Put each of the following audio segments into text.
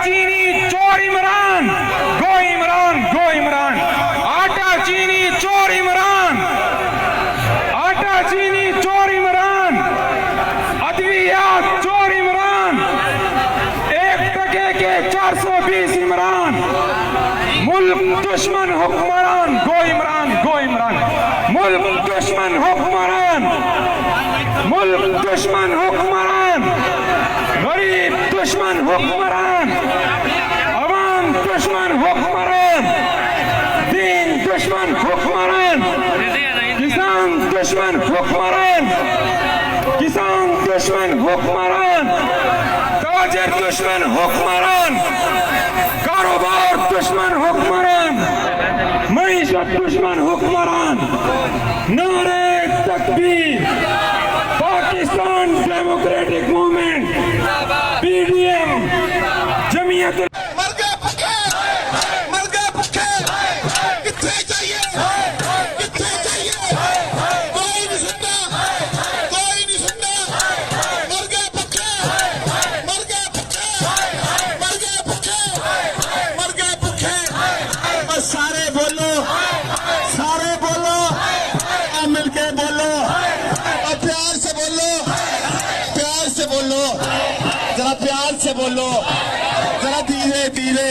चीनी चोर इमरान, गो इमरान, गो इमरान। आटा चीनी चोर इमरान, आटा चीनी चोर इमरान। अद्वियात चोर इमरान, 1 टके के 420 इमरान। मुल्क दुश्मन हुक्मरान, गो इमरान, गो इमरान। मुल्क दुश्मन हुक्मरान, मुल्क दुश्मन हुक्मरान। गरीब दुश्मन हुक्मरान, अवाम दुश्मन हुक्मरान, दीन दुश्मन हुक्मरान, किसान दुश्मन हुक्मरान, किसान दुश्मन हुक्मरान, ताजिर दुश्मन हुक्मरान, कारोबार दुश्मन हुक्मरान, मईशत दुश्मन हुक्मरान। नारे तकबीर। Pakistan democratic movement, PDM, Jamiat. मर गए भूखे, मर गए भूखे। कितने चाहिए, कितने चाहिए? कोई नहीं सुनता, कोई नहीं सुनता। मर गए भूखे, मर गए भूखे, मर गए भूखे, मर गए भूखे। बस सारे बोलो, सारे बोलो, और मिलके बोलो, और प्यार से बोलो, प्यार से बोलो, जरा प्यार से बोलो, जरा धीरे धीरे,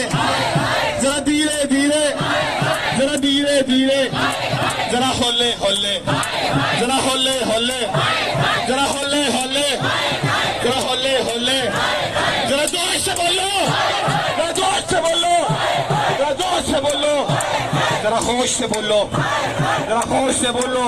जरा धीरे धीरे, जरा धीरे धीरे, जरा होले होले, जरा होले होले, जरा होले होले, जरा होले होले, जरा जोर से बोलो, जरा जोर से बोलो, जरा जोर से बोलो, जरा होश से बोलो, जरा होश से बोलो।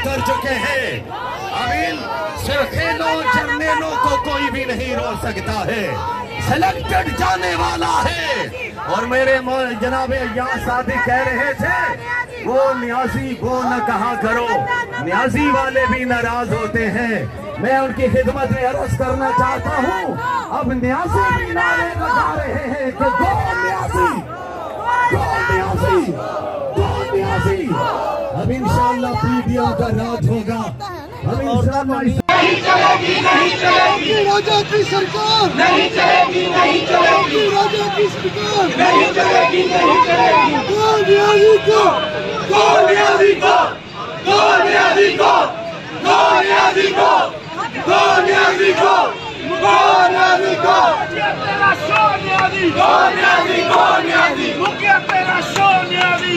कर चुके हैं। अब इन सरखेलों जर्नेलों को कोई भी नहीं रोक सकता है। सिलेक्टेड जाने वाला है। और मेरे जनाबे यहाँ साथी कह रहे थे वो न्याजी वो न कहा करो, न्याजी वाले भी नाराज होते हैं। मैं उनकी खिदमत में अर्ज करना चाहता हूँ, अब न्याजी भी नारे लगा रहे हैं कि गो न्याजी, गो न्याजी, गो न्याजी। अब इंशाअल्लाह पीडीएम का राज होगा। अब इंशाअल्लाह नहीं चलेगी, नहीं चलेगी राजा की सरकार, नहीं चलेगी, नहीं चलेगी राजा की सरकार, नहीं चलेगी, नहीं चलेगी। गो न्याजी को, गो न्याजी को, गो न्याजी को, गो न्याजी को, गो न्याजी को, गो न्याजी को। ਮੁੱਕਿਆ ਤੇਰਾ ਸੋਨਿਆਦੀ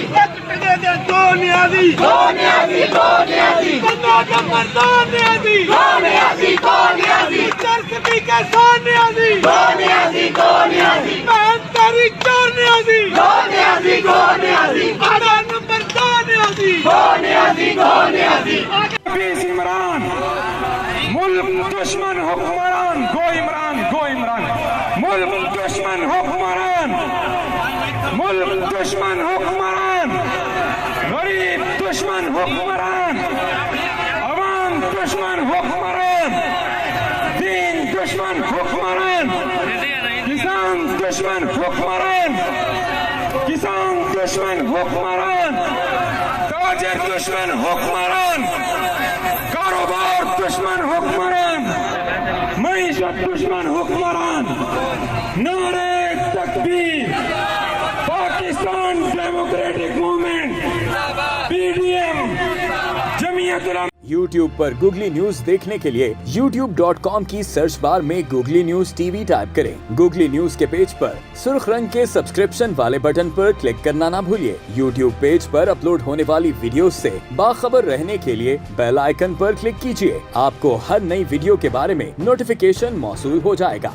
ਇੱਕ ਟਕੇ ਦੇ ਦੋ ਨਿਆਦੀ ਬੰਦਾ ਨੰਬਰ ਦੋ ਨਿਆਦੀ ਚਰਸ ਵੀ ਕੇ ਸੋਨਿਆਦੀ ਮੈਂ ਤੇਰੀ ਚੋਨਿਆਦੀ ਆੜਾ ਨੰਬਰ ਦੋ ਨਿਆਦੀ पीस इमरान मुल्क दुश्मन हुक्मरान गो इमरान मुल्क दुश्मन हुक्मरान गरीब दुश्मन हुक्मरान अवाम दुश्मन हुक्मरान दीन दुश्मन हुक्मरान किसान दुश्मन हुक्मरान ताजिर दुश्मन हुक्मरान कारोबार दुश्मन हुक्मरान मईशत दुश्मन हुक्मरान नारे तकबीर Pakistan democratic movement PDM Jamiat Ulama YouTube पर गूगली न्यूज देखने के लिए youtube.com की सर्च बार में गूगली न्यूज टीवी टाइप करें। गूगली न्यूज के पेज पर सुर्ख रंग के सब्सक्रिप्शन वाले बटन पर क्लिक करना ना भूलिए। YouTube पेज पर अपलोड होने वाली वीडियोस से बाखबर रहने के लिए बेल आइकन पर क्लिक कीजिए। आपको हर नई वीडियो के बारे में नोटिफिकेशन मौसूल हो जाएगा।